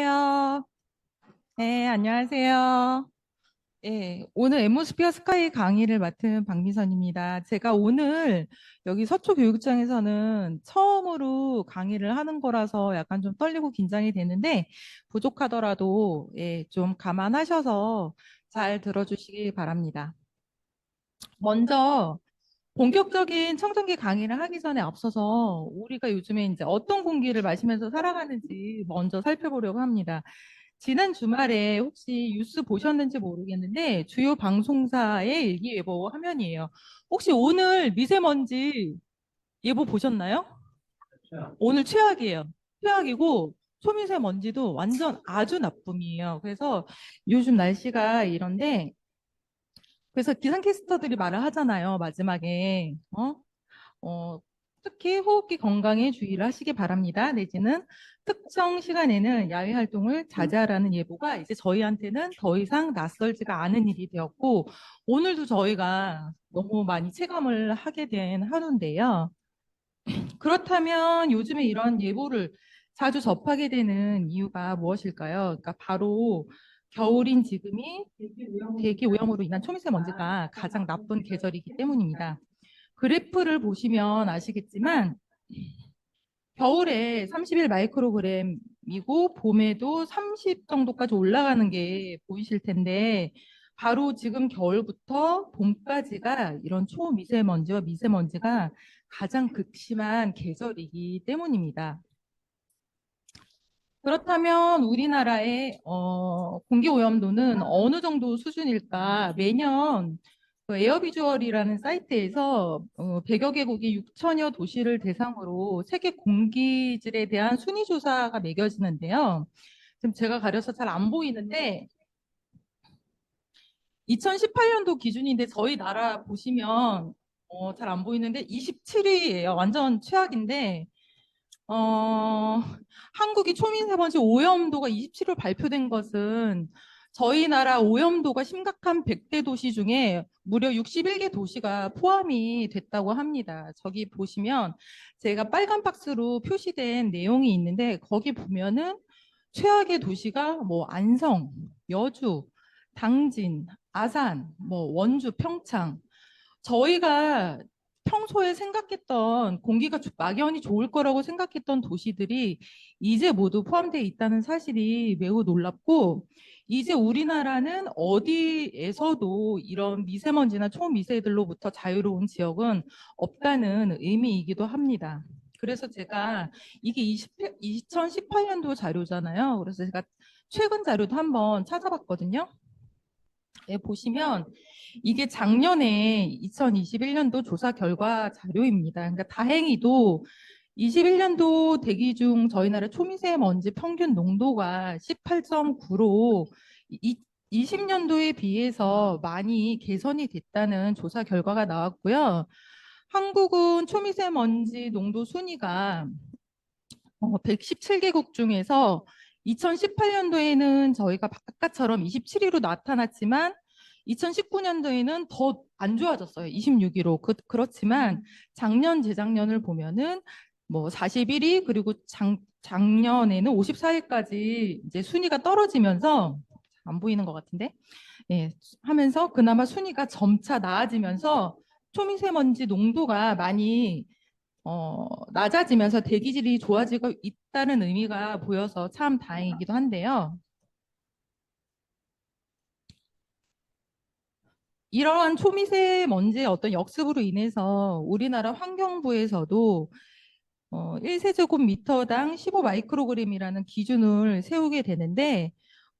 안녕하세요. 네, 안녕하세요. 네, 오늘 엠모스피어 스카이 강의를 맡은 박미선입니다. 제가 오늘 여기 서초교육장에서는 처음으로 강의를 하는 거라서 약간 좀 떨리고 긴장이 되는데 부족하더라도 좀 감안하셔서 잘 들어주시기 바랍니다. 먼저 본격적인 청정기 강의를 하기 전에 앞서서 우리가 요즘에 이제 어떤 공기를 마시면서 살아가는지 먼저 살펴보려고 합니다. 지난 주말에 혹시 뉴스 보셨는지 모르겠는데 주요 방송사의 일기예보 화면이에요. 혹시 오늘 미세먼지 예보 보셨나요? 오늘 최악이에요. 최악이고 초미세먼지도 완전 아주 나쁨이에요. 그래서 요즘 날씨가 이런데 그래서 기상캐스터들이 말을 하잖아요. 마지막에 어, 특히 호흡기 건강에 주의를 하시기 바랍니다. 내지는 특정 시간에는 야외 활동을 자제하라는 예보가 이제 저희한테는 더 이상 낯설지가 않은 일이 되었고, 오늘도 저희가 너무 많이 체감을 하게 된 하루인데요. 그렇다면 요즘에 이런 예보를 자주 접하게 되는 이유가 무엇일까요? 그러니까 바로 겨울인 지금이 대기 오염으로 인한 초미세먼지가 가장 나쁜 계절이기 때문입니다. 그래프를 보시면 아시겠지만 겨울에 31 마이크로그램이고 봄에도 30 정도까지 올라가는 게 보이실 텐데 바로 지금 겨울부터 봄까지가 이런 초미세먼지와 미세먼지가 가장 극심한 계절이기 때문입니다. 그렇다면 우리나라의 공기 오염도는 어느 정도 수준일까? 매년 그 에어비주얼이라는 사이트에서 100여 개국이 6천여 도시를 대상으로 세계 공기질에 대한 순위 조사가 매겨지는데요. 지금 제가 가려서 잘 안 보이는데 2018년도 기준인데 저희 나라 보시면 잘 안 보이는데 27위예요. 완전 최악인데 어, 한국이 초미세먼지 오염도가 27로 발표된 것은 저희 나라 오염도가 심각한 100대 도시 중에 무려 61개 도시가 포함이 됐다고 합니다. 저기 보시면 제가 빨간 박스로 표시된 내용이 있는데 거기 보면은 최악의 도시가 뭐 안성, 여주, 당진, 아산, 뭐 원주, 평창 저희가 평소에 생각했던 공기가 막연히 좋을 거라고 생각했던 도시들이 이제 모두 포함되어 있다는 사실이 매우 놀랍고 이제 우리나라는 어디에서도 이런 미세먼지나 초미세들로부터 자유로운 지역은 없다는 의미이기도 합니다. 그래서 제가 이게 2018년도 자료잖아요. 그래서 제가 최근 자료도 한번 찾아봤거든요. 네, 보시면 이게 작년에 2021년도 조사 결과 자료입니다. 그러니까 다행히도 21년도 대기 중 저희 나라 초미세먼지 평균 농도가 18.9로 20년도에 비해서 많이 개선이 됐다는 조사 결과가 나왔고요. 한국은 초미세먼지 농도 순위가 117개국 중에서 2018년도에는 저희가 바깥처럼 27위로 나타났지만 2019년도에는 더 안 좋아졌어요. 26위로. 그렇지만 작년, 재작년을 보면은 뭐 41위 그리고 작년에는 54위까지 이제 순위가 떨어지면서 안 보이는 것 같은데 예, 하면서 그나마 순위가 점차 나아지면서 초미세먼지 농도가 많이 낮아지면서 대기질이 좋아지고 있다는 의미가 보여서 참 다행이기도 한데요. 이러한 초미세먼지의 어떤 역습으로 인해서 우리나라 환경부에서도 1세제곱미터당 15 마이크로그램이라는 기준을 세우게 되는데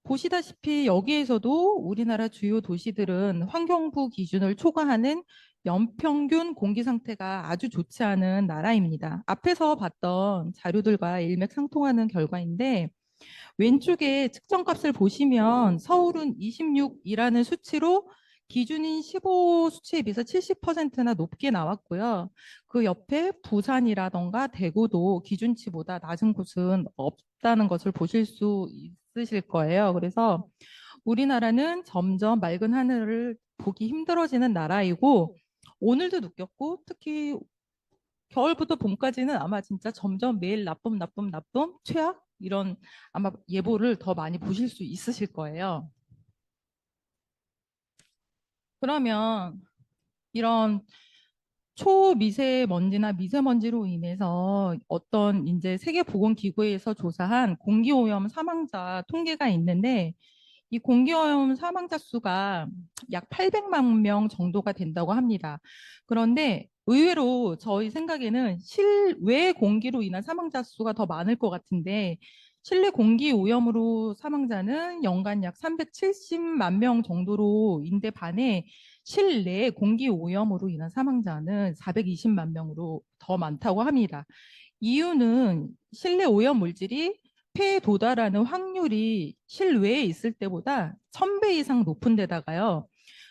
보시다시피 여기에서도 우리나라 주요 도시들은 환경부 기준을 초과하는 연평균 공기 상태가 아주 좋지 않은 나라입니다. 앞에서 봤던 자료들과 일맥상통하는 결과인데 왼쪽에 측정값을 보시면 서울은 26이라는 수치로 기준인 15 수치에 비해서 70%나 높게 나왔고요. 그 옆에 부산이라던가 대구도 기준치보다 낮은 곳은 없다는 것을 보실 수 있으실 거예요. 그래서 우리나라는 점점 맑은 하늘을 보기 힘들어지는 나라이고 오늘도 느꼈고 특히 겨울부터 봄까지는 아마 진짜 점점 매일 나쁨, 나쁨, 나쁨, 최악 이런 아마 예보를 더 많이 보실 수 있으실 거예요. 그러면 이런 초미세먼지나 미세먼지로 인해서 어떤 이제 세계보건기구에서 조사한 공기오염 사망자 통계가 있는데 이 공기오염 사망자 수가 약 800만 명 정도가 된다고 합니다. 그런데 의외로 저희 생각에는 실외 공기로 인한 사망자 수가 더 많을 것 같은데 실내 공기 오염으로 사망자는 연간 약 370만 명 정도로인데 반해 실내 공기 오염으로 인한 사망자는 420만 명으로 더 많다고 합니다. 이유는 실내 오염 물질이 폐에 도달하는 확률이 실외에 있을 때보다 1000배 이상 높은 데다가요.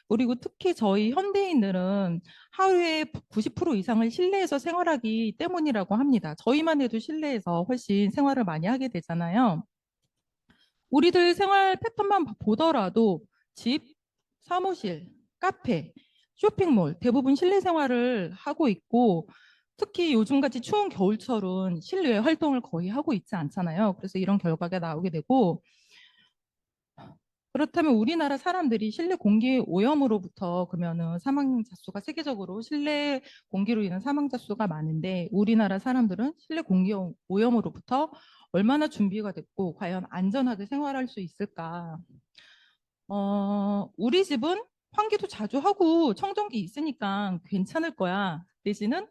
그리고 특히 저희 현대인들은 하루에 90% 이상을 실내에서 생활하기 때문이라고 합니다. 저희만 해도 실내에서 훨씬 생활을 많이 하게 되잖아요. 우리들 생활 패턴만 보더라도 집, 사무실, 카페, 쇼핑몰 대부분 실내 생활을 하고 있고 특히 요즘같이 추운 겨울철은 실내 활동을 거의 하고 있지 않잖아요. 그래서 이런 결과가 나오게 되고 그렇다면 우리나라 사람들이 실내 공기 오염으로부터 그러면은 사망자 수가 세계적으로 실내 공기로 인한 사망자 수가 많은데 우리나라 사람들은 실내 공기 오염으로부터 얼마나 준비가 됐고 과연 안전하게 생활할 수 있을까? 우리 집은 환기도 자주 하고 청정기 있으니까 괜찮을 거야. 내지는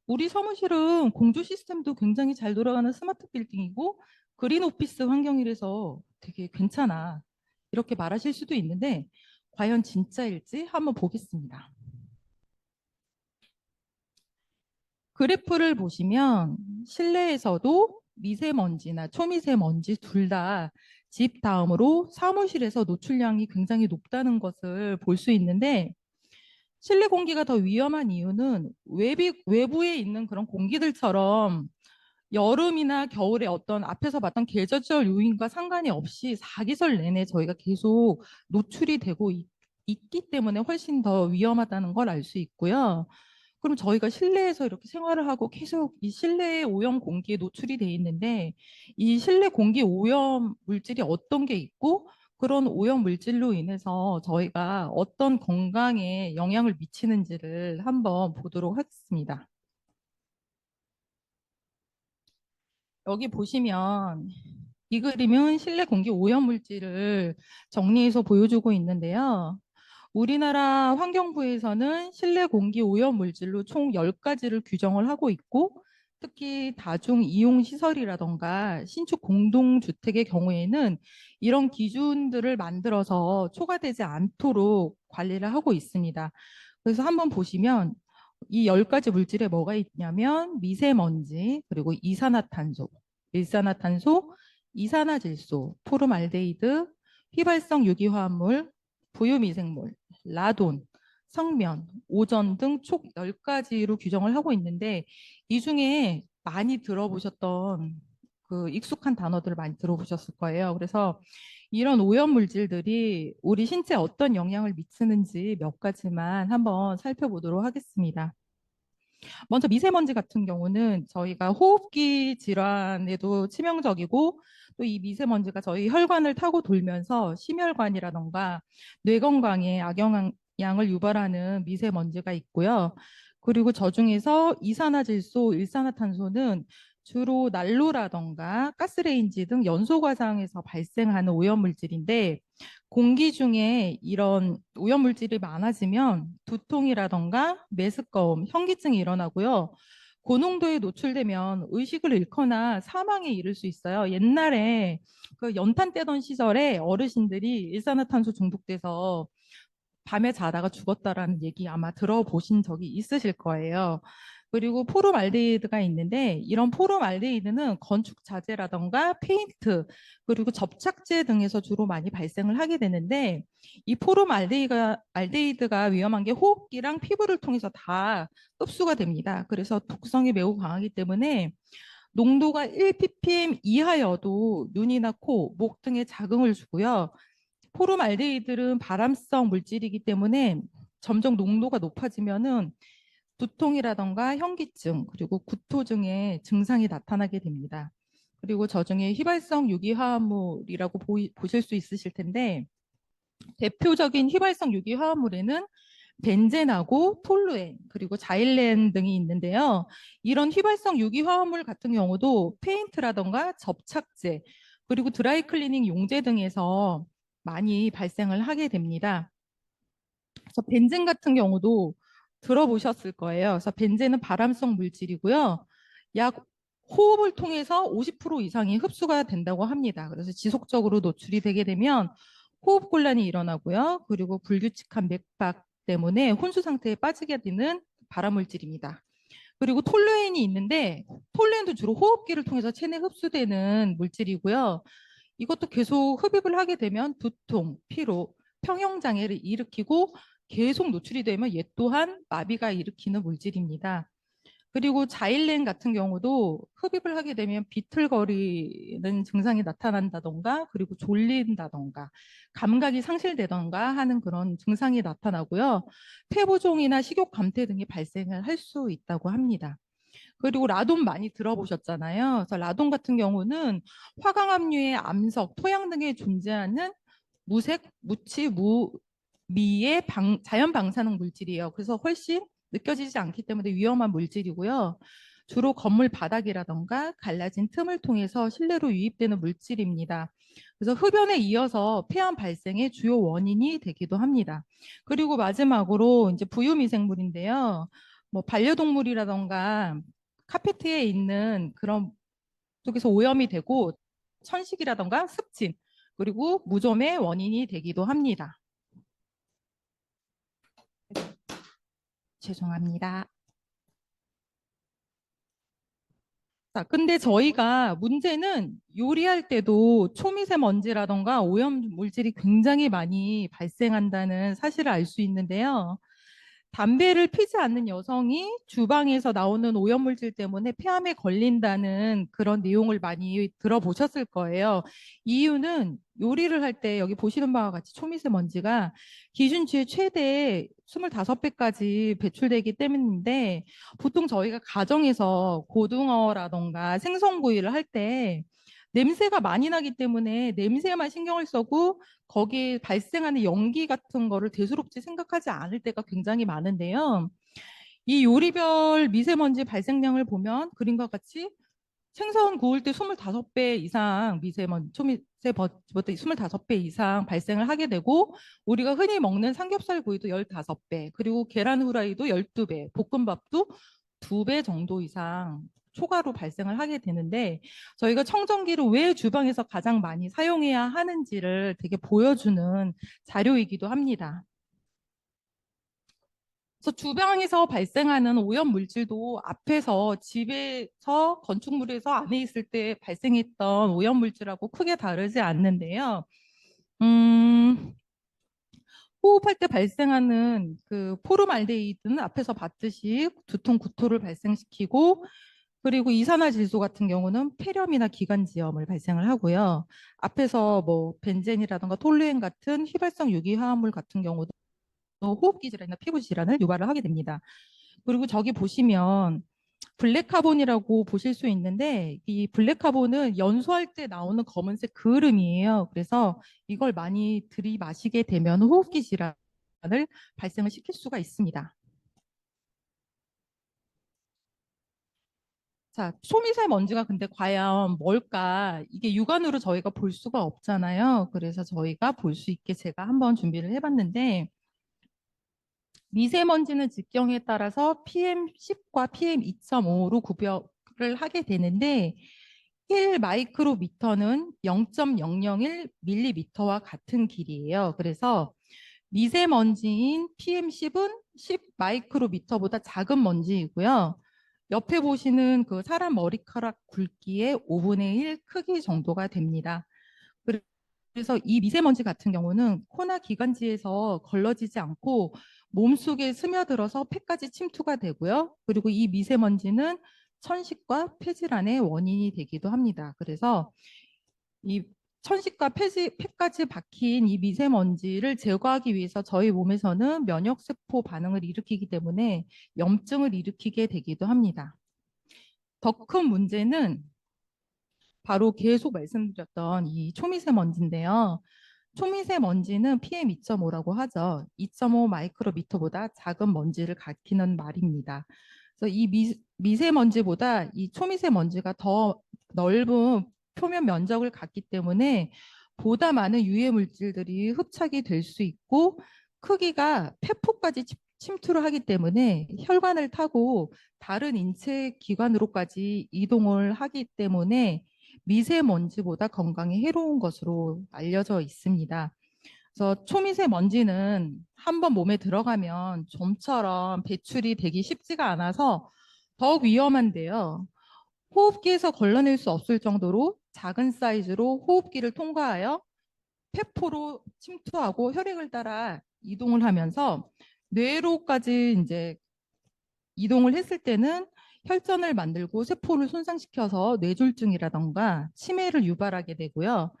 우리 사무실은 공조 시스템도 굉장히 잘 돌아가는 스마트 빌딩이고 그린 오피스 환경이라서 되게 괜찮아. 이렇게 말하실 수도 있는데 과연 진짜일지 한번 보겠습니다. 그래프를 보시면 실내에서도 미세먼지나 초미세먼지 둘 다 집 다음으로 사무실에서 노출량이 굉장히 높다는 것을 볼 수 있는데 실내 공기가 더 위험한 이유는 외부에 있는 그런 공기들처럼 여름이나 겨울에 어떤 앞에서 봤던 계절적 요인과 상관이 없이 사계절 내내 저희가 계속 노출이 되고 있기 때문에 훨씬 더 위험하다는 걸 알 수 있고요. 그럼 저희가 실내에서 이렇게 생활을 하고 계속 이 실내 오염 공기에 노출이 돼 있는데 이 실내 공기 오염 물질이 어떤 게 있고 그런 오염 물질로 인해서 저희가 어떤 건강에 영향을 미치는지를 한번 보도록 하겠습니다. 여기 보시면 이 그림은 실내 공기 오염 물질을 정리해서 보여주고 있는데요. 우리나라 환경부에서는 실내 공기 오염 물질로 총 10가지를 규정을 하고 있고 특히 다중 이용 시설이라던가 신축 공동주택의 경우에는 이런 기준들을 만들어서 초과되지 않도록 관리를 하고 있습니다. 그래서 한번 보시면 이 10가지 물질에 뭐가 있냐면 미세먼지, 그리고 이산화탄소, 일산화탄소, 이산화질소, 포름알데히드, 휘발성 유기화합물, 부유미생물, 라돈, 성면, 오존 등 총 10가지로 규정을 하고 있는데 이 중에 많이 들어보셨던 그 익숙한 단어들을 많이 들어보셨을 거예요. 그래서 이런 오염 물질들이 우리 신체에 어떤 영향을 미치는지 몇 가지만 한번 살펴보도록 하겠습니다. 먼저 미세먼지 같은 경우는 저희가 호흡기 질환에도 치명적이고 또 이 미세먼지가 저희 혈관을 타고 돌면서 심혈관이라던가 뇌 건강에 악영향을 유발하는 미세먼지가 있고요. 그리고 저 중에서 이산화질소, 일산화탄소는 주로 난로라던가 가스레인지 등 연소 과정에서 발생하는 오염물질인데 공기 중에 이런 오염물질이 많아지면 두통이라던가 메스꺼움, 현기증이 일어나고요. 고농도에 노출되면 의식을 잃거나 사망에 이를 수 있어요. 옛날에 그 연탄 떼던 시절에 어르신들이 일산화탄소 중독돼서 밤에 자다가 죽었다라는 얘기 아마 들어보신 적이 있으실 거예요. 그리고 포름알데히드가 있는데 이런 포름알데히드는 건축 자재라던가 페인트 그리고 접착제 등에서 주로 많이 발생을 하게 되는데 이 포름알데히드가 위험한 게 호흡기랑 피부를 통해서 다 흡수가 됩니다. 그래서 독성이 매우 강하기 때문에 농도가 1ppm 이하여도 눈이나 코, 목 등에 자극을 주고요. 포름알데히드는 발암성 물질이기 때문에 점점 농도가 높아지면은 두통이라던가 현기증 그리고 구토 등의 증상이 나타나게 됩니다. 그리고 저 중에 휘발성 유기화합물이라고 보실 수 있으실 텐데 대표적인 휘발성 유기화합물에는 벤젠하고 톨루엔 그리고 자일렌 등이 있는데요. 이런 휘발성 유기화합물 같은 경우도 페인트라던가 접착제 그리고 드라이클리닝 용제 등에서 많이 발생을 하게 됩니다. 그래서 벤젠 같은 경우도 들어보셨을 거예요. 그래서 벤젠은 발암성 물질이고요. 약 호흡을 통해서 50% 이상이 흡수가 된다고 합니다. 그래서 지속적으로 노출이 되게 되면 호흡곤란이 일어나고요. 그리고 불규칙한 맥박 때문에 혼수 상태에 빠지게 되는 발암물질입니다. 그리고 톨루엔이 있는데 톨루엔도 주로 호흡기를 통해서 체내 흡수되는 물질이고요. 이것도 계속 흡입을 하게 되면 두통, 피로, 평형장애를 일으키고 계속 노출이 되면 얘 또한 마비가 일으키는 물질입니다. 그리고 자일렌 같은 경우도 흡입을 하게 되면 비틀거리는 증상이 나타난다던가 그리고 졸린다던가 감각이 상실되던가 하는 그런 증상이 나타나고요. 폐부종이나 식욕 감퇴 등이 발생을 할 수 있다고 합니다. 그리고 라돈 많이 들어보셨잖아요. 그래서 라돈 같은 경우는 화강암류의 암석, 토양 등에 존재하는 무색, 무치, 미의 자연 방사능 물질이에요. 그래서 훨씬 느껴지지 않기 때문에 위험한 물질이고요. 주로 건물 바닥이라던가 갈라진 틈을 통해서 실내로 유입되는 물질입니다. 그래서 흡연에 이어서 폐암 발생의 주요 원인이 되기도 합니다. 그리고 마지막으로 이제 부유미생물인데요. 뭐 반려동물이라던가 카페트에 있는 그런 쪽에서 오염이 되고 천식이라던가 습진 그리고 무좀의 원인이 되기도 합니다. 죄송합니다. 자, 근데 저희가 문제는 요리할 때도 초미세먼지라던가 오염 물질이 굉장히 많이 발생한다는 사실을 알 수 있는데요. 담배를 피지 않는 여성이 주방에서 나오는 오염물질 때문에 폐암에 걸린다는 그런 내용을 많이 들어보셨을 거예요. 이유는 요리를 할 때 여기 보시는 바와 같이 초미세먼지가 기준치의 최대 25배까지 배출되기 때문인데 보통 저희가 가정에서 고등어라던가 생선구이를 할 때 냄새가 많이 나기 때문에 냄새만 신경을 쓰고 거기에 발생하는 연기 같은 거를 대수롭지 생각하지 않을 때가 굉장히 많은데요. 이 요리별 미세먼지 발생량을 보면 그림과 같이 생선 구울 때 25배 이상 미세먼지, 초미세먼지 25배 이상 발생을 하게 되고 우리가 흔히 먹는 삼겹살 구이도 15배, 그리고 계란 후라이도 12배, 볶음밥도 2배 정도 이상 초과로 발생을 하게 되는데 저희가 청정기를 왜 주방에서 가장 많이 사용해야 하는지를 되게 보여주는 자료이기도 합니다. 그래서 주방에서 발생하는 오염 물질도 앞에서 집에서 건축물에서 안에 있을 때 발생했던 오염 물질하고 크게 다르지 않는데요. 음, 호흡할 때 발생하는 그 포름알데히드는 앞에서 봤듯이 두통, 구토를 발생시키고 그리고 이산화질소 같은 경우는 폐렴이나 기관지염을 발생을 하고요. 앞에서 뭐 벤젠이라든가 톨루엔 같은 휘발성 유기화합물 같은 경우도 호흡기 질환이나 피부 질환을 유발을 하게 됩니다. 그리고 저기 보시면 블랙카본이라고 보실 수 있는데 이 블랙카본은 연소할 때 나오는 검은색 그을음이에요. 그래서 이걸 많이 들이마시게 되면 호흡기 질환을 발생을 시킬 수가 있습니다. 자, 초미세먼지가 근데 과연 뭘까? 이게 육안으로 저희가 볼 수가 없잖아요. 그래서 저희가 볼 수 있게 제가 한번 준비를 해봤는데 미세먼지는 직경에 따라서 PM10과 PM2.5로 구별을 하게 되는데 1 마이크로미터는 0.001 밀리미터와 같은 길이에요. 그래서 미세먼지인 PM10은 10 마이크로미터보다 작은 먼지이고요. 옆에 보시는 그 사람 머리카락 굵기의 5분의 1 크기 정도가 됩니다. 그래서 이 미세먼지 같은 경우는 코나 기관지에서 걸러지지 않고 몸속에 스며들어서 폐까지 침투가 되고요. 그리고 이 미세먼지는 천식과 폐질환의 원인이 되기도 합니다. 그래서 이 천식과 폐까지 박힌 이 미세먼지를 제거하기 위해서 저희 몸에서는 면역세포 반응을 일으키기 때문에 염증을 일으키게 되기도 합니다. 더 큰 문제는 바로 계속 말씀드렸던 이 초미세먼지인데요. 초미세먼지는 PM2.5라고 하죠. 2.5 마이크로미터보다 작은 먼지를 가리키는 말입니다. 그래서 이 미세먼지보다 이 초미세먼지가 더 넓은 표면 면적을 갖기 때문에 보다 많은 유해 물질들이 흡착이 될 수 있고 크기가 폐포까지 침투를 하기 때문에 혈관을 타고 다른 인체 기관으로까지 이동을 하기 때문에 미세먼지보다 건강에 해로운 것으로 알려져 있습니다. 그래서 초미세먼지는 한번 몸에 들어가면 좀처럼 배출이 되기 쉽지가 않아서 더욱 위험한데요. 호흡기에서 걸러낼 수 없을 정도로 작은 사이즈로 호흡기를 통과하여 폐포로 침투하고 혈액을 따라 이동을 하면서 뇌로까지 이제 이동을 했을 때는 혈전을 만들고 세포를 손상시켜서 뇌졸중이라던가 치매를 유발하게 되고요.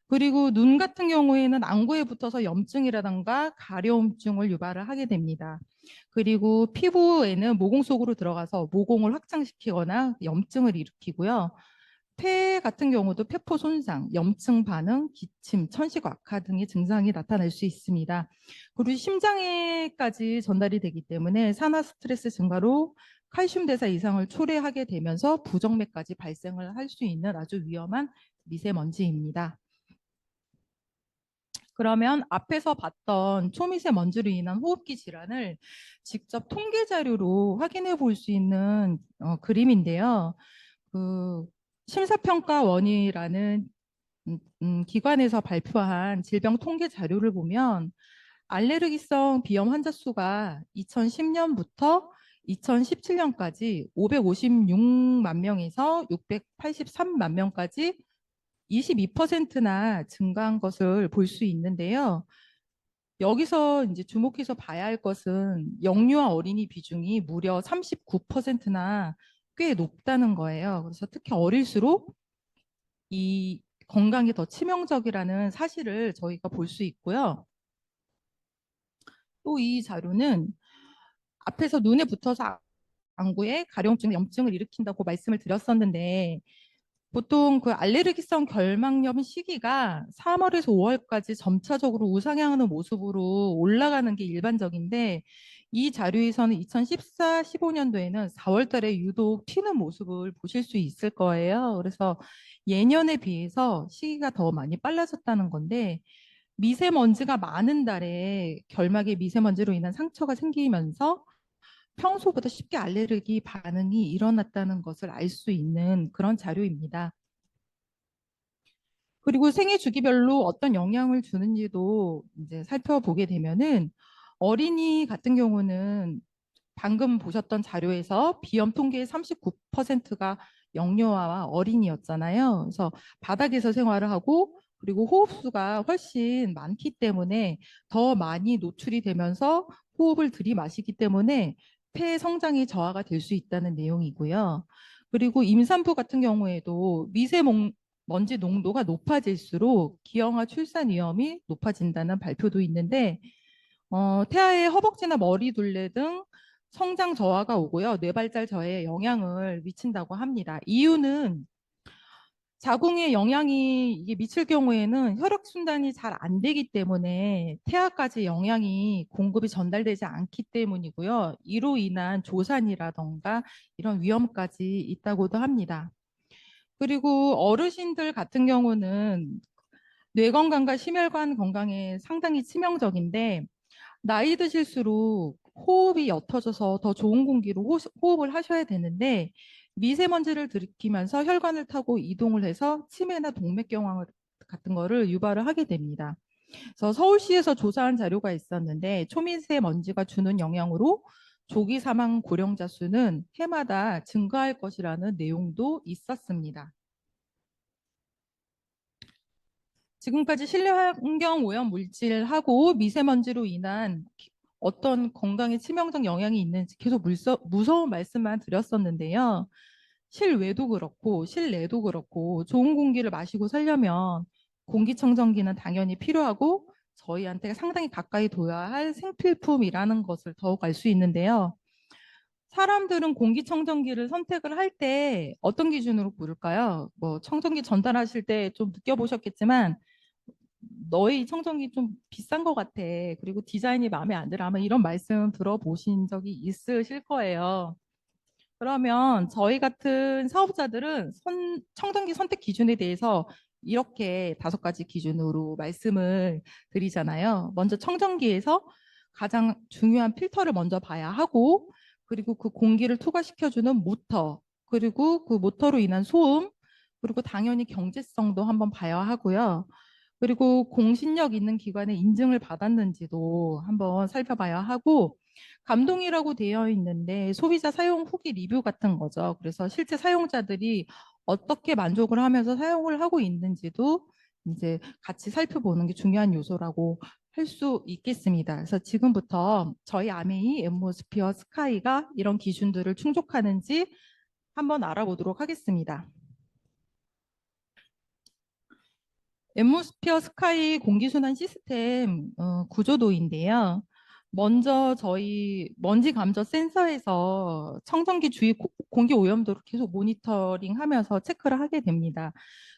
그리고 눈 같은 경우에는 안구에 붙어서 염증이라던가 가려움증을 유발을 하게 됩니다. 그리고 피부에는 모공 속으로 들어가서 모공을 확장시키거나 염증을 일으키고요. 폐 같은 경우도 폐포 손상, 염증 반응, 기침, 천식 악화 등의 증상이 나타날 수 있습니다. 그리고 심장에까지 전달이 되기 때문에 산화 스트레스 증가로 칼슘 대사 이상을 초래하게 되면서 부정맥까지 발생을 할 수 있는 아주 위험한 미세먼지입니다. 그러면 앞에서 봤던 초미세먼지로 인한 호흡기 질환을 직접 통계 자료로 확인해 볼 수 있는 그림인데요. 그 심사평가원이라는 기관에서 발표한 질병 통계 자료를 보면 알레르기성 비염 환자 수가 2010년부터 2017년까지 556만 명에서 683만 명까지 22%나 증가한 것을 볼 수 있는데요. 여기서 이제 주목해서 봐야 할 것은 영유아 어린이 비중이 무려 39%나 꽤 높다는 거예요. 그래서 특히 어릴수록 이 건강에 더 치명적이라는 사실을 저희가 볼 수 있고요. 또 이 자료는 앞에서 눈에 붙어서 안구에 가려움증, 염증을 일으킨다고 말씀을 드렸었는데 보통 그 알레르기성 결막염 시기가 3월에서 5월까지 점차적으로 우상향하는 모습으로 올라가는 게 일반적인데 이 자료에서는 2014, 15년도에는 4월 달에 유독 튀는 모습을 보실 수 있을 거예요. 그래서 예년에 비해서 시기가 더 많이 빨라졌다는 건데 미세먼지가 많은 달에 결막에 미세먼지로 인한 상처가 생기면서 평소보다 쉽게 알레르기 반응이 일어났다는 것을 알 수 있는 그런 자료입니다. 그리고 생애 주기별로 어떤 영향을 주는지도 이제 살펴보게 되면은 어린이 같은 경우는 방금 보셨던 자료에서 비염 통계의 39%가 영유아와 어린이였잖아요. 그래서 바닥에서 생활을 하고 그리고 호흡수가 훨씬 많기 때문에 더 많이 노출이 되면서 호흡을 들이마시기 때문에 폐 성장이 저하가 될 수 있다는 내용이고요. 그리고 임산부 같은 경우에도 미세먼지 농도가 높아질수록 기형아 출산 위험이 높아진다는 발표도 있는데 태아의 허벅지나 머리 둘레 등 성장 저하가 오고요. 뇌발달 저해에 영향을 미친다고 합니다. 이유는 자궁에 영향이 이게 미칠 경우에는 혈액 순환이 잘 안 되기 때문에 태아까지 영향이 공급이 전달되지 않기 때문이고요. 이로 인한 조산이라던가 이런 위험까지 있다고도 합니다. 그리고 어르신들 같은 경우는 뇌 건강과 심혈관 건강에 상당히 치명적인데 나이 드실수록 호흡이 옅어져서 더 좋은 공기로 호흡을 하셔야 되는데 미세먼지를 들이키면서 혈관을 타고 이동을 해서 치매나 동맥경화 같은 거를 유발을 하게 됩니다. 그래서 서울시에서 조사한 자료가 있었는데 초미세먼지가 주는 영향으로 조기 사망 고령자 수는 해마다 증가할 것이라는 내용도 있었습니다. 지금까지 실내 환경 오염 물질하고 미세먼지로 인한 어떤 건강에 치명적 영향이 있는지 계속 무서운 말씀만 드렸었는데요. 실외도 그렇고 실내도 그렇고 좋은 공기를 마시고 살려면 공기청정기는 당연히 필요하고 저희한테 상당히 가까이 둬야 할 생필품이라는 것을 더욱 알 수 있는데요. 사람들은 공기청정기를 선택을 할 때 어떤 기준으로 고를까요? 뭐 청정기 전달하실 때 좀 느껴보셨겠지만 너희 청정기 좀 비싼 것 같아. 그리고 디자인이 마음에 안 들어. 아마 이런 말씀 들어보신 적이 있으실 거예요. 그러면 저희 같은 사업자들은 청정기 선택 기준에 대해서 이렇게 5가지 기준으로 말씀을 드리잖아요. 먼저 청정기에서 가장 중요한 필터를 먼저 봐야 하고, 그리고 그 공기를 투과시켜주는 모터, 그리고 그 모터로 인한 소음, 그리고 당연히 경제성도 한번 봐야 하고요. 그리고 공신력 있는 기관의 인증을 받았는지도 한번 살펴봐야 하고, 감동이라고 되어 있는데 소비자 사용 후기 리뷰 같은 거죠. 그래서 실제 사용자들이 어떻게 만족을 하면서 사용을 하고 있는지도 이제 같이 살펴보는 게 중요한 요소라고 할 수 있겠습니다. 그래서 지금부터 저희 아메이 엠모스피어 스카이가 이런 기준들을 충족하는지 한번 알아보도록 하겠습니다. 엠모스피어 스카이 공기순환 시스템 구조도인데요. 먼저 저희 먼지 감저 센서에서 청정기 주위 공기 오염도를 계속 모니터링하면서 체크를 하게 됩니다.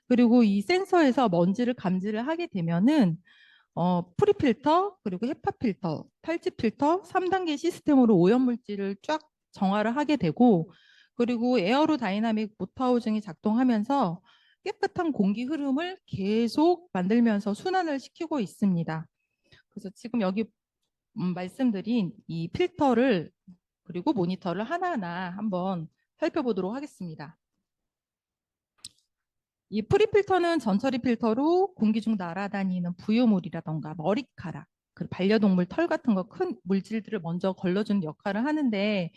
그리고 이 센서에서 먼지를 감지를 하게 되면은 프리필터, 그리고 헤파 필터, 탈지 필터 3단계 시스템으로 오염 물질을 쫙 정화를 하게 되고, 그리고 에어로 다이나믹 모터하우징이 작동하면서 깨끗한 공기 흐름을 계속 만들면서 순환을 시키고 있습니다. 그래서 지금 여기 말씀드린 이 필터를 그리고 모니터를 하나하나 한번 살펴보도록 하겠습니다. 이 프리필터는 전처리 필터로 공기 중 날아다니는 부유물이라던가 머리카락, 그 반려동물 털 같은 거 큰 물질들을 먼저 걸러주는 역할을 하는데,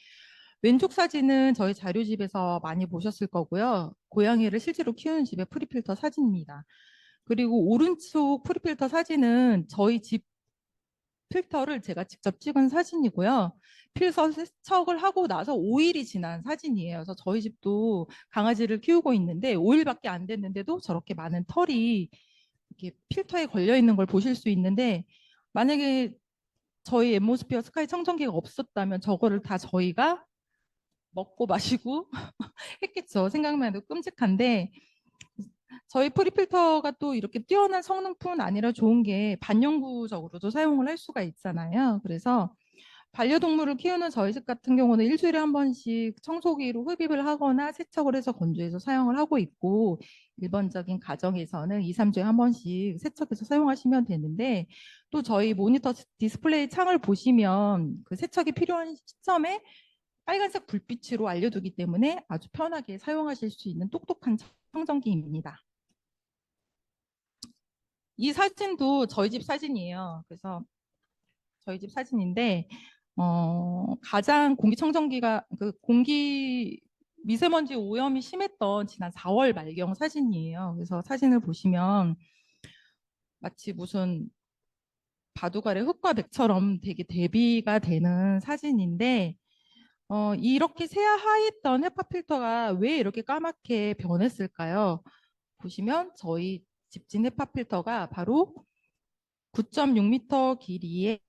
왼쪽 사진은 저희 자료집에서 많이 보셨을 거고요. 고양이를 실제로 키우는 집의 프리필터 사진입니다. 그리고 오른쪽 프리필터 사진은 저희 집 필터를 제가 직접 찍은 사진이고요. 필터 세척을 하고 나서 5일이 지난 사진이에요. 그래서 저희 집도 강아지를 키우고 있는데 5일밖에 안 됐는데도 저렇게 많은 털이 이렇게 필터에 걸려 있는 걸 보실 수 있는데, 만약에 저희 엠모스피어 스카이 청정기가 없었다면 저거를 다 저희가 먹고 마시고 했겠죠. 생각만 해도 끔찍한데, 저희 프리필터가 또 이렇게 뛰어난 성능뿐 아니라 좋은 게 반영구적으로도 사용을 할 수가 있잖아요. 그래서 반려동물을 키우는 저희 집 같은 경우는 일주일에 한 번씩 청소기로 흡입을 하거나 세척을 해서 건조해서 사용을 하고 있고, 일반적인 가정에서는 2, 3주에 한 번씩 세척해서 사용하시면 되는데, 또 저희 모니터 디스플레이 창을 보시면 그 세척이 필요한 시점에 빨간색 불빛으로 알려두기 때문에 아주 편하게 사용하실 수 있는 똑똑한 청정기입니다. 이 사진도 저희 집 사진이에요. 그래서 저희 집 사진인데, 가장 공기청정기가 그 공기 미세먼지 오염이 심했던 지난 4월 말경 사진이에요. 그래서 사진을 보시면 마치 무슨 바둑알의 흙과 백처럼 되게 대비가 되는 사진인데, 이렇게 새하얗던 헤파 필터가 왜 이렇게 까맣게 변했을까요? 보시면 저희 집진 헤파 필터가 바로 9.6m 길이의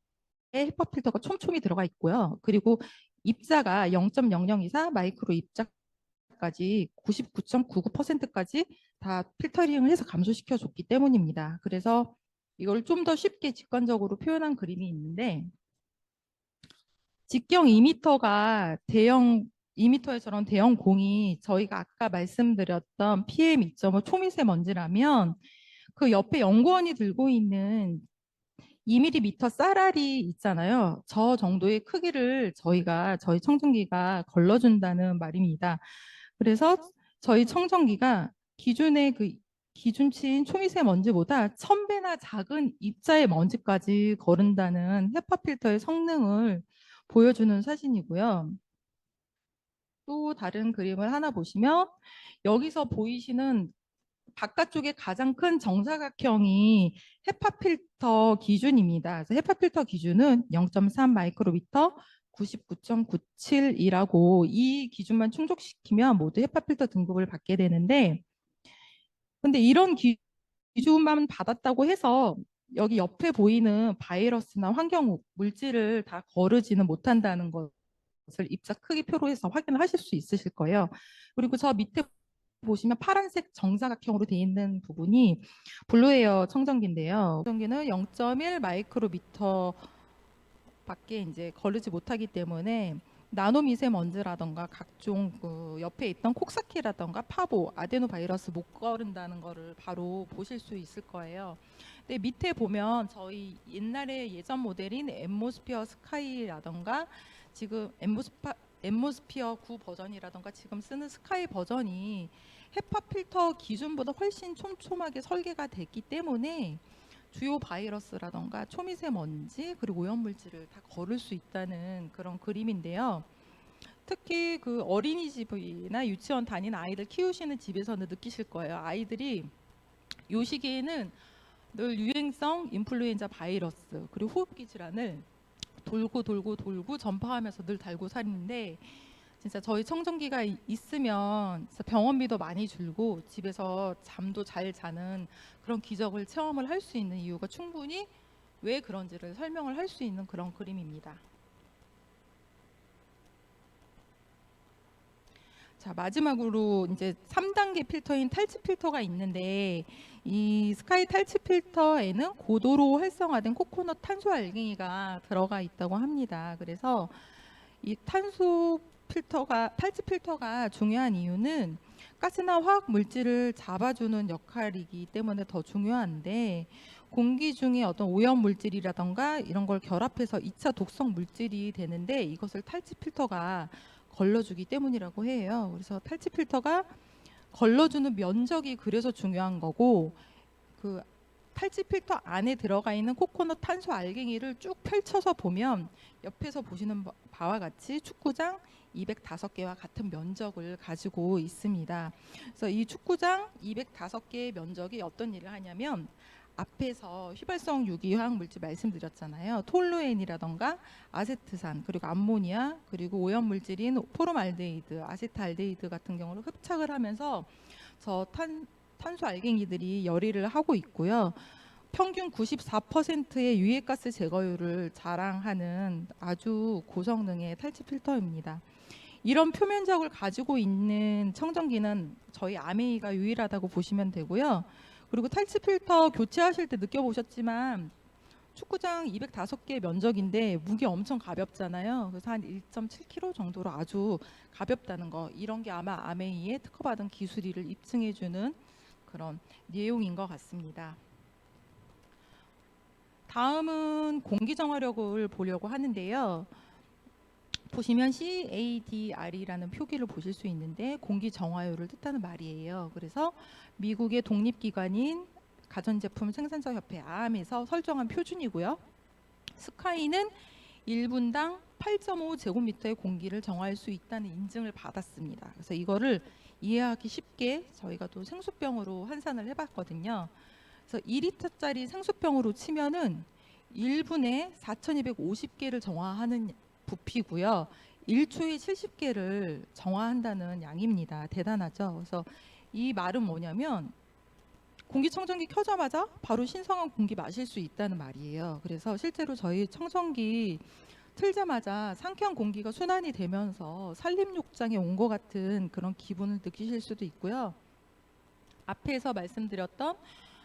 헤파 필터가 촘촘히 들어가 있고요. 그리고 입자가 0.0024 마이크로 입자까지 99.99%까지 다 필터링을 해서 감소시켜 줬기 때문입니다. 그래서 이걸 좀 더 쉽게 직관적으로 표현한 그림이 있는데, 직경 2m가 대형 2m에서런 대형 공이 저희가 아까 말씀드렸던 PM2.5 초미세먼지라면, 그 옆에 연구원이 들고 있는 2mm 쌀알이 있잖아요. 저 정도의 크기를 저희 청정기가 걸러준다는 말입니다. 그래서 저희 청정기가 기존의 그 기준치인 초미세 먼지보다 1000배나 작은 입자의 먼지까지 거른다는 헤파 필터의 성능을 보여주는 사진이고요. 또 다른 그림을 하나 보시면 여기서 보이시는 바깥쪽에 가장 큰 정사각형이 헤파 필터 기준입니다. 그래서 헤파 필터 기준은 0.3 마이크로미터 99.97이라고, 이 기준만 충족시키면 모두 헤파 필터 등급을 받게 되는데, 근데 이런 기준만 받았다고 해서 여기 옆에 보이는 바이러스나 환경 물질을 다 거르지는 못한다는 거 것을 입자 크기 표로 해서 확인을 하실 수 있으실 거예요. 그리고 저 밑에 보시면 파란색 정사각형으로 되어 있는 부분이 블루에어 청정기인데요. 청정기는 0.1 마이크로미터 밖에 이제 거르지 못하기 때문에 나노 미세먼지라던가 각종 그 옆에 있던 콕사키라던가 파보, 아데노바이러스 못 거른다는 거를 바로 보실 수 있을 거예요. 근데 밑에 보면 저희 옛날에 예전 모델인 엠모스피어 스카이라던가 지금 엠모스피어 9 버전이라던가 지금 쓰는 스카이 버전이 헤파 필터 기준보다 훨씬 촘촘하게 설계가 됐기 때문에 주요 바이러스라던가 초미세먼지 그리고 오염물질을 다 거를 수 있다는 그런 그림인데요. 특히 그 어린이집이나 유치원 다니는 아이들 키우시는 집에서는 느끼실 거예요. 아이들이 요 시기에는 늘 유행성 인플루엔자 바이러스 그리고 호흡기 질환을 돌고 전파하면서 늘 달고 사는데 진짜 저희 청정기가 있으면 진짜 병원비도 많이 줄고 집에서 잠도 잘 자는 그런 기적을 체험을 할 수 있는 이유가 충분히 왜 그런지를 설명을 할 수 있는 그런 그림입니다. 자, 마지막으로 이제 3단계 필터인 탈취 필터가 있는데 이 스카이 탈취 필터에는 고도로 활성화된 코코넛 탄소 알갱이가 들어가 있다고 합니다. 그래서 이 탈취 필터가 중요한 이유는 가스나 화학 물질을 잡아주는 역할이기 때문에 더 중요한데 공기 중에 어떤 오염 물질이라던가 이런 걸 결합해서 2차 독성 물질이 되는데 이것을 탈취 필터가 걸러주기 때문이라고 해요. 그래서 탈취 필터가 걸러주는 면적이 그래서 중요한 거고 그 탈취 필터 안에 들어가 있는 코코넛 탄소 알갱이를 쭉 펼쳐서 보면 옆에서 보시는 바와 같이 축구장 205개와 같은 면적을 가지고 있습니다. 그래서 이 축구장 205개의 면적이 어떤 일을 하냐면 앞에서 휘발성 유기화학 물질 말씀드렸잖아요. 톨루엔이라던가 아세트산 그리고 암모니아 그리고 오염 물질인 포름알데히드, 아세트알데히드 같은 경우를 흡착을 하면서 저 탄소 알갱이들이 열일을 하고 있고요. 평균 94%의 유해가스 제거율을 자랑하는 아주 고성능의 탈취 필터입니다. 이런 표면적을 가지고 있는 청정기는 저희 아메이가 유일하다고 보시면 되고요. 그리고 탈취 필터 교체하실 때 느껴보셨지만 축구장 205개 면적인데 무게 엄청 가볍잖아요. 그래서 한 1.7kg 정도로 아주 가볍다는 거. 이런 게 아마 아메이에 특허받은 기술이를 입증해주는 그런 내용인 것 같습니다. 다음은 공기 정화력을 보려고 하는데요. 보시면 CADR이라는 표기를 보실 수 있는데 공기 정화율을 뜻하는 말이에요. 그래서 미국의 독립기관인 가전제품 생산자 협회 AAM에서 설정한 표준이고요. 스카이는 1분당 8.5 제곱미터의 공기를 정화할 수 있다는 인증을 받았습니다. 그래서 이거를 이해하기 쉽게 저희가 또 생수병으로 환산을 해봤거든요. 그래서 2리터짜리 생수병으로 치면은 1분에 4,250개를 정화하는 부피고요. 1초에 70개를 정화한다는 양입니다. 대단하죠. 그래서 이 말은 뭐냐면 공기청정기 켜자마자 바로 신성한 공기 마실 수 있다는 말이에요. 그래서 실제로 저희 청정기 틀자마자 상쾌한 공기가 순환이 되면서 산림욕장에 온 것 같은 그런 기분을 느끼실 수도 있고요. 앞에서 말씀드렸던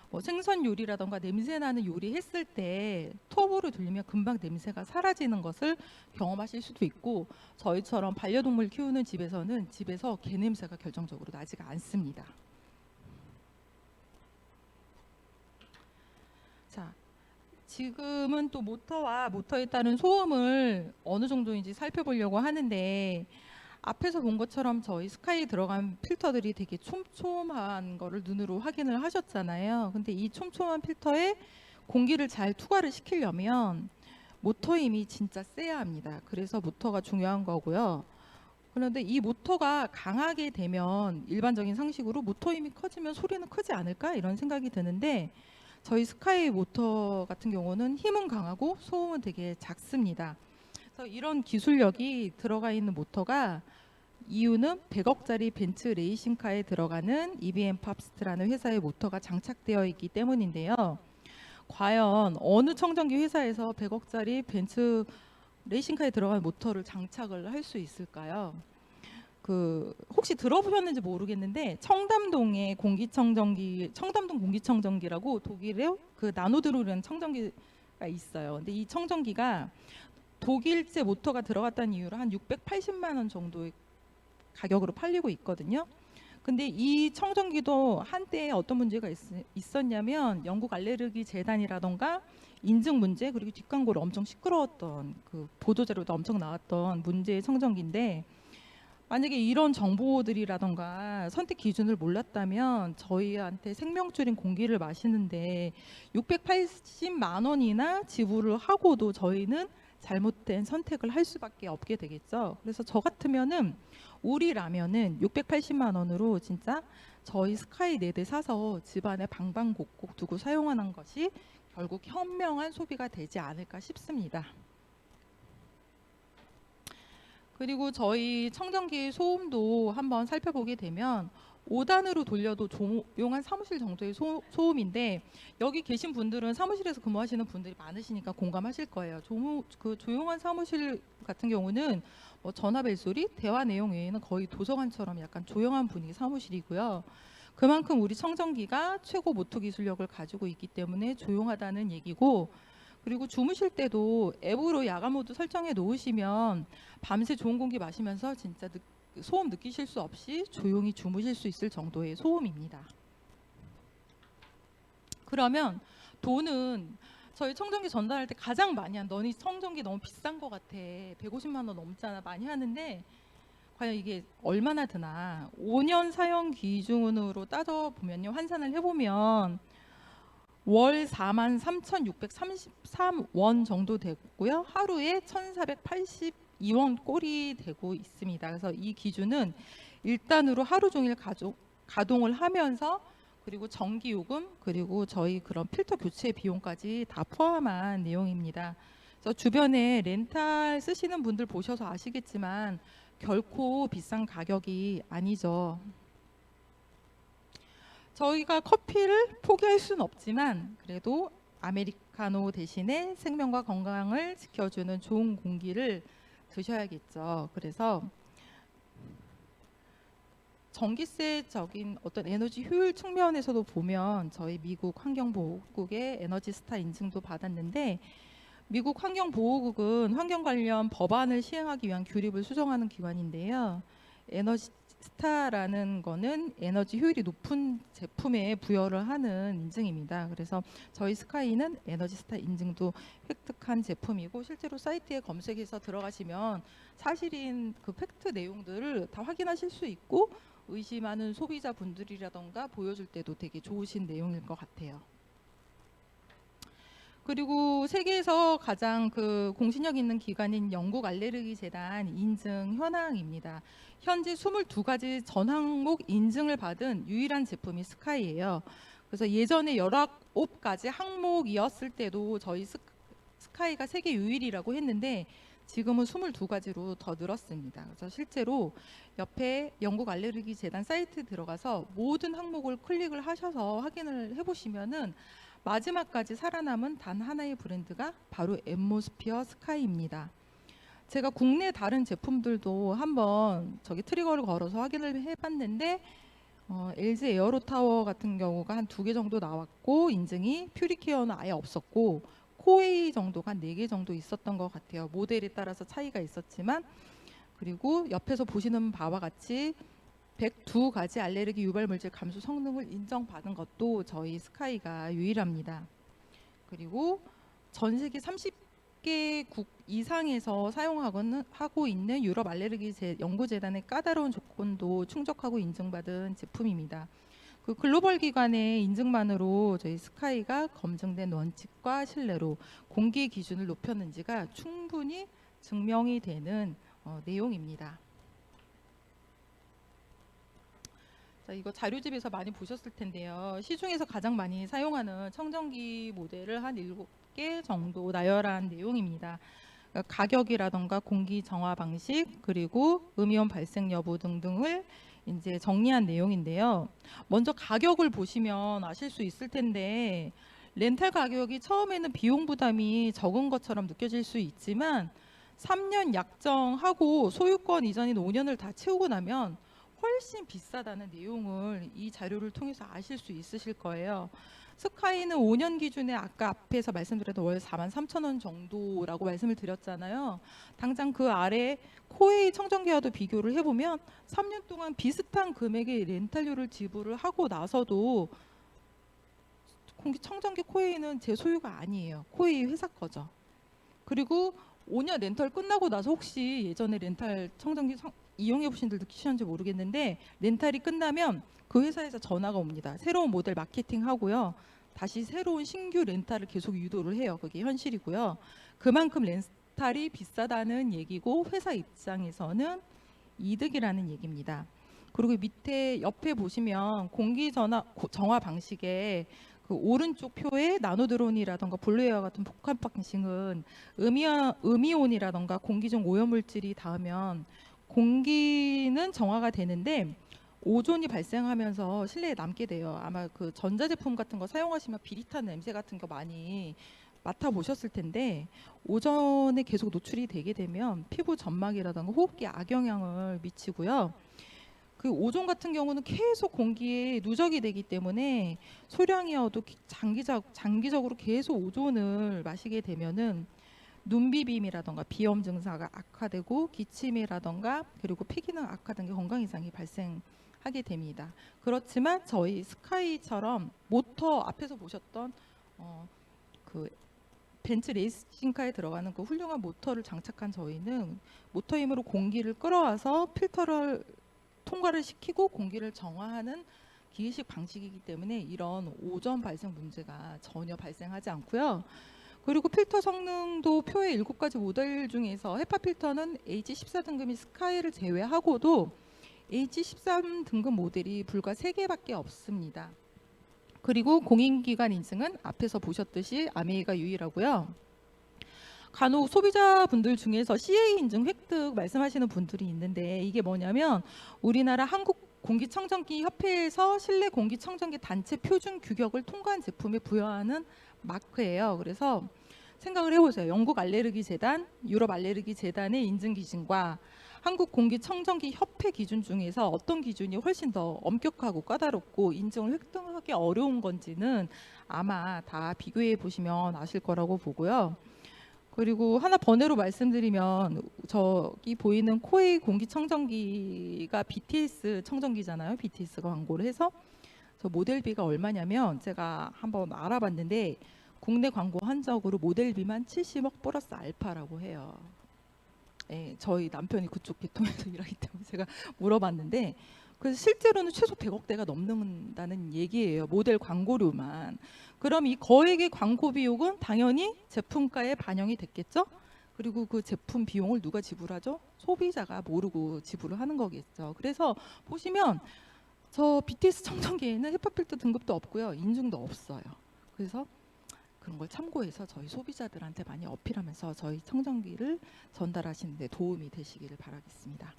뭐 생선 요리라던가 냄새 나는 요리 했을 때 톱으로 돌리면 금방 냄새가 사라지는 것을 경험하실 수도 있고 저희처럼 반려동물 키우는 집에서는 집에서 개 냄새가 결정적으로 나지가 않습니다. 자, 지금은 또 모터와 모터에 따른 소음을 어느 정도인지 살펴보려고 하는데 앞에서 본 것처럼 저희 스카이에 들어간 필터들이 되게 촘촘한 거를 눈으로 확인을 하셨잖아요. 근데 이 촘촘한 필터에 공기를 잘 투과를 시키려면 모터 힘이 진짜 세야 합니다. 그래서 모터가 중요한 거고요. 그런데 이 모터가 강하게 되면 일반적인 상식으로 모터 힘이 커지면 소리는 크지 않을까 이런 생각이 드는데 저희 스카이 모터 같은 경우는 힘은 강하고 소음은 되게 작습니다. 그래서 이런 기술력이 들어가 있는 모터가 이유는 100억짜리 벤츠 레이싱카에 들어가는 EBM 팝스트라는 회사의 모터가 장착되어 있기 때문인데요. 과연 어느 청정기 회사에서 100억짜리 벤츠 레이싱카에 들어간 모터를 장착을 할 수 있을까요? 혹시 들어보셨는지 모르겠는데 청담동에 청담동 공기청정기라고 독일의 그 나노드루라는 청정기가 있어요. 근데 이 청정기가 독일제 모터가 들어갔다는 이유로 한 680만 원 정도의 가격으로 팔리고 있거든요. 근데 이 청정기도 한때 어떤 문제가 있었냐면 영국 알레르기 재단이라던가 인증 문제, 그리고 뒷광고로 엄청 시끄러웠던, 그 보도자료도 엄청 나왔던 문제의 청정기인데, 만약에 이런 정보들이라던가 선택 기준을 몰랐다면 저희한테 생명줄인 공기를 마시는데 680만 원이나 지불을 하고도 저희는 잘못된 선택을 할 수밖에 없게 되겠죠. 그래서 저 같으면은 우리라면은 680만 원으로 진짜 저희 스카이 4대 사서 집안에 방방곡곡 두고 사용하는 것이 결국 현명한 소비가 되지 않을까 싶습니다. 그리고 저희 청정기 소음도 한번 살펴보게 되면 5단으로 돌려도 조용한 사무실 정도의 소음인데, 여기 계신 분들은 사무실에서 근무하시는 분들이 많으시니까 공감하실 거예요. 조용한 사무실 같은 경우는 뭐 전화 벨소리, 대화 내용 외에는 거의 도서관처럼 약간 조용한 분위기 사무실이고요. 그만큼 우리 청정기가 최고 모터 기술력을 가지고 있기 때문에 조용하다는 얘기고, 그리고 주무실 때도 앱으로 야간 모드 설정해 놓으시면 밤새 좋은 공기 마시면서 진짜 소음 느끼실 수 없이 조용히 주무실 수 있을 정도의 소음입니다. 그러면 돈은 저희 청정기 전달할 때 가장 많이 너네 청정기 너무 비싼 것 같아. 150만 원 넘잖아. 많이 하는데 과연 이게 얼마나 드나. 5년 사용 기준으로 따져보면요. 환산을 해보면 월 43,633원 정도 되고요. 하루에 1,482원 꼴이 되고 있습니다. 그래서 이 기준은 일단으로 하루 종일 가동을 하면서, 그리고 전기요금, 그리고 저희 그런 필터 교체 비용까지 다 포함한 내용입니다. 그래서 주변에 렌탈 쓰시는 분들 보셔서 아시겠지만 결코 비싼 가격이 아니죠. 저희가 커피를 포기할 수는 없지만 그래도 아메리카노 대신에 생명과 건강을 지켜주는 좋은 공기를 드셔야겠죠. 그래서 전기세적인 어떤 에너지 효율 측면에서도 보면 저희 미국 환경보호국의 에너지 스타 인증도 받았는데, 미국 환경보호국은 환경 관련 법안을 시행하기 위한 규립을 수정하는 기관인데요. 에너지 스타라는 거는 에너지 효율이 높은 제품에 부여를 하는 인증입니다. 그래서 저희 스카이는 에너지 스타 인증도 획득한 제품이고, 실제로 사이트에 검색해서 들어가시면 사실인 그 팩트 내용들을 다 확인하실 수 있고, 의심하는 소비자분들이라던가 보여줄 때도 되게 좋으신 내용일 것 같아요. 그리고 세계에서 가장 그 공신력 있는 기관인 영국 알레르기 재단 인증 현황입니다. 현재 22가지 전 항목 인증을 받은 유일한 제품이 스카이예요. 그래서 예전에 19가지 항목이었을 때도 저희 스카이가 세계 유일이라고 했는데 지금은 22가지로 더 늘었습니다. 그래서 실제로 옆에 영국 알레르기 재단 사이트 들어가서 모든 항목을 클릭을 하셔서 확인을 해보시면은 마지막까지 살아남은 단 하나의 브랜드가 바로 앰모스피어 스카이입니다. 제가 국내 다른 제품들도 한번 저기 트리거를 걸어서 확인을 해봤는데 LG 에어로타워 같은 경우가 한 2개 정도 나왔고, 인증이 퓨리케어는 아예 없었고, 코웨이 정도가 한 4개 정도 있었던 것 같아요. 모델에 따라서 차이가 있었지만. 그리고 옆에서 보시는 바와 같이 102가지 알레르기 유발 물질 감소 성능을 인정받은 것도 저희 스카이가 유일합니다. 그리고 전 세계 30개국 이상에서 사용하고 있는 유럽 알레르기 연구재단의 까다로운 조건도 충족하고 인증받은 제품입니다. 그 글로벌 기관의 인증만으로 저희 스카이가 검증된 원칙과 신뢰로 공기 기준을 높였는지가 충분히 증명이 되는 내용입니다. 자, 이거 자료집에서 많이 보셨을 텐데요. 시중에서 가장 많이 사용하는 청정기 모델을 한 7개 정도 나열한 내용입니다. 그러니까 가격이라던가 공기 정화 방식, 그리고 음이온 발생 여부 등등을 이제 정리한 내용인데요. 먼저 가격을 보시면 아실 수 있을 텐데, 렌탈 가격이 처음에는 비용 부담이 적은 것처럼 느껴질 수 있지만 3년 약정하고 소유권 이전인 5년을 다 채우고 나면 훨씬 비싸다는 내용을 이 자료를 통해서 아실 수 있으실 거예요. 스카이는 5년 기준에 아까 앞에서 말씀드렸던 월 43,000원 정도라고 말씀을 드렸잖아요. 당장 그 아래 코웨이 청정기와도 비교를 해보면 3년 동안 비슷한 금액의 렌탈료를 지불을 하고 나서도 공기청정기 코웨이는 제 소유가 아니에요. 코웨이 회사 거죠. 그리고 5년 렌탈 끝나고 나서 혹시 예전에 렌탈 청정기 이용해 보신 분들도 계시는지 모르겠는데 렌탈이 끝나면 그 회사에서 전화가 옵니다. 새로운 모델 마케팅 하고요. 다시 새로운 신규 렌탈을 계속 유도를 해요. 그게 현실이고요. 그만큼 렌탈이 비싸다는 얘기고 회사 입장에서는 이득이라는 얘기입니다. 그리고 밑에 옆에 보시면 공기 정화 방식에 그 오른쪽 표에 나노드론이라던가 볼루웨어 같은 복합 방식은 음이온이라던가 공기 중 오염물질이 닿으면 공기는 정화가 되는데 오존이 발생하면서 실내에 남게 돼요. 아마 그 전자제품 같은 거 사용하시면 비릿한 냄새 같은 거 많이 맡아보셨을 텐데 오존에 계속 노출이 되게 되면 피부 점막이라던가 호흡기에 악영향을 미치고요. 그 오존 같은 경우는 계속 공기에 누적이 되기 때문에 소량이어도 장기적으로 계속 오존을 마시게 되면은 눈비빔이라던가 비염 증상가 악화되고 기침이라던가 그리고 폐기능 악화 등의 건강 이상이 발생하게 됩니다. 그렇지만 저희 스카이처럼 모터 앞에서 보셨던 그 벤츠 레이싱카에 들어가는 그 훌륭한 모터를 장착한 저희는 모터 힘으로 공기를 끌어와서 필터를 통과를 시키고 공기를 정화하는 기계식 방식이기 때문에 이런 오존 발생 문제가 전혀 발생하지 않고요. 그리고 필터 성능도 표의 7가지 모델 중에서 헤파 필터는 H14 등급인 스카이를 제외하고도 H13 등급 모델이 불과 3개밖에 없습니다. 그리고 공인기관 인증은 앞에서 보셨듯이 아메이가 유일하고요. 간혹 소비자분들 중에서 CA 인증 획득 말씀하시는 분들이 있는데 이게 뭐냐면 우리나라 한국공기청정기 협회에서 실내 공기청정기 단체 표준 규격을 통과한 제품에 부여하는 마크예요. 그래서 생각을 해보세요. 영국 알레르기 재단, 유럽 알레르기 재단의 인증 기준과 한국 공기청정기 협회 기준 중에서 어떤 기준이 훨씬 더 엄격하고 까다롭고 인증을 획득하기 어려운 건지는 아마 다 비교해 보시면 아실 거라고 보고요. 그리고 하나 번외로 말씀드리면 저기 보이는 코웨이 공기청정기가 BTS 청정기잖아요. BTS가 광고를 해서 저 모델비가 얼마냐면 제가 한번 알아봤는데 국내 광고 한적으로 모델비만 70억 플러스 알파라고 해요. 예, 저희 남편이 그쪽 계통에서 일하기 때문에 제가 물어봤는데 그래서 실제로는 최소 100억대가 넘는다는 얘기예요. 모델 광고료만. 그럼 이 거액의 광고 비용은 당연히 제품가에 반영이 됐겠죠? 그리고 그 제품 비용을 누가 지불하죠? 소비자가 모르고 지불을 하는 거겠죠. 그래서 보시면 저 BTS 청정기에는 헤파 필터 등급도 없고요. 인증도 없어요. 그래서 그런 걸 참고해서 저희 소비자들한테 많이 어필하면서 저희 청정기를 전달하시는 데 도움이 되시기를 바라겠습니다.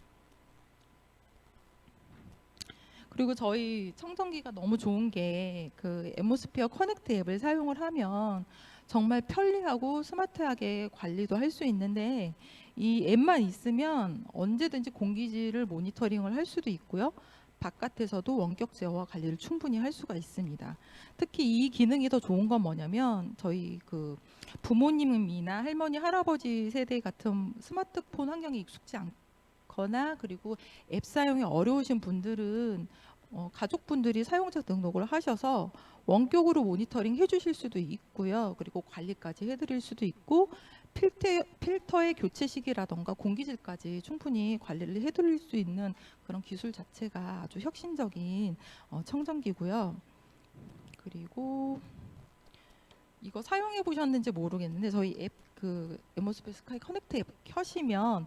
그리고 저희 청정기가 너무 좋은 게 그 앰모스피어 커넥트 앱을 사용을 하면 정말 편리하고 스마트하게 관리도 할 수 있는데 이 앱만 있으면 언제든지 공기질을 모니터링을 할 수도 있고요. 바깥에서도 원격 제어와 관리를 충분히 할 수가 있습니다. 특히 이 기능이 더 좋은 건 뭐냐면 저희 그 부모님이나 할머니, 할아버지 세대 같은 스마트폰 환경에 익숙지 않거나 그리고 앱 사용이 어려우신 분들은 가족분들이 사용자 등록을 하셔서 원격으로 모니터링 해주실 수도 있고요. 그리고 관리까지 해드릴 수도 있고 필터의 교체 시기라던가 공기질까지 충분히 관리를 해드릴 수 있는 그런 기술 자체가 아주 혁신적인 청정기고요. 그리고 이거 사용해 보셨는지 모르겠는데 저희 앱 그 앰모스피어 스카이 커넥트 앱 켜시면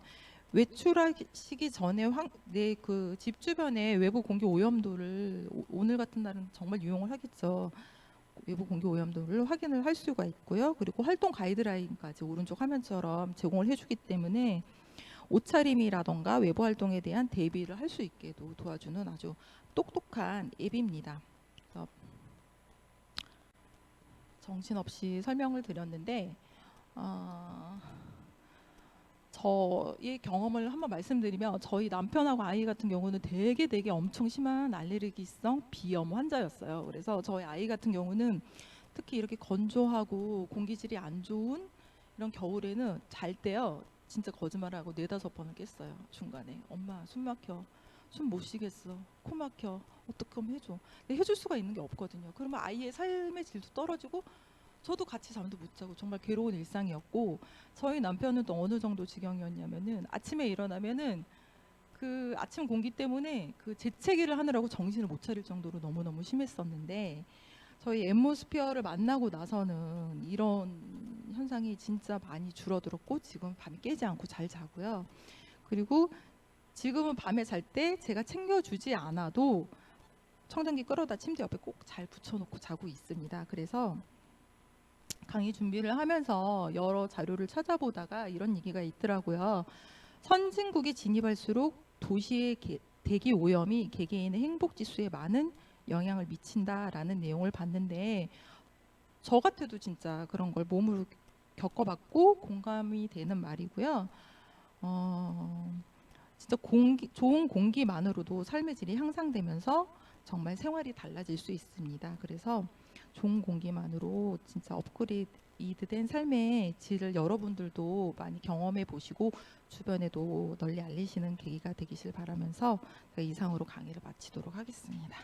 외출하시기 전에 내 그 집 주변의 외부 공기 오염도를 오늘 같은 날은 정말 유용을 하겠죠. 외부 공기 오염도를 확인을 할 수가 있고요. 그리고 활동 가이드라인까지 오른쪽 화면처럼 제공을 해주기 때문에 옷차림이라던가 외부 활동에 대한 대비를 할 수 있게도 도와주는 아주 똑똑한 앱입니다. 정신없이 설명을 드렸는데 저의 경험을 한번 말씀드리면 저희 남편하고 아이 같은 경우는 되게 엄청 심한 알레르기성 비염 환자였어요. 그래서 저희 아이 같은 경우는 특히 이렇게 건조하고 공기질이 안 좋은 이런 겨울에는 잘 때요. 진짜 거짓말하고 네다섯 번은 깼어요. 중간에. 엄마 숨 막혀. 숨 못 쉬겠어. 코 막혀. 어떻게 하면 해줘. 근데 해줄 수가 있는 게 없거든요. 그러면 아이의 삶의 질도 떨어지고 저도 같이 잠도 못 자고 정말 괴로운 일상이었고 저희 남편은 또 어느 정도 지경이었냐면은 아침에 일어나면은 그 아침 공기 때문에 그 재채기를 하느라고 정신을 못 차릴 정도로 너무너무 심했었는데 저희 엠모스피어를 만나고 나서는 이런 현상이 진짜 많이 줄어들었고 지금 밤에 깨지 않고 잘 자고요. 그리고 지금은 밤에 잘 때 제가 챙겨주지 않아도 청정기 끌어다 침대 옆에 꼭 잘 붙여놓고 자고 있습니다. 그래서 강의 준비를 하면서 여러 자료를 찾아보다가 이런 얘기가 있더라고요. 선진국에 진입할수록 도시의 대기 오염이 개개인의 행복 지수에 많은 영향을 미친다라는 내용을 봤는데 저 같아도 진짜 그런 걸 몸으로 겪어봤고 공감이 되는 말이고요. 어, 진짜 좋은 공기만으로도 삶의 질이 향상되면서 정말 생활이 달라질 수 있습니다. 그래서 좋은 공기만으로 진짜 업그레이드된 삶의 질을 여러분들도 많이 경험해 보시고 주변에도 널리 알리시는 계기가 되기를 바라면서 이상으로 강의를 마치도록 하겠습니다.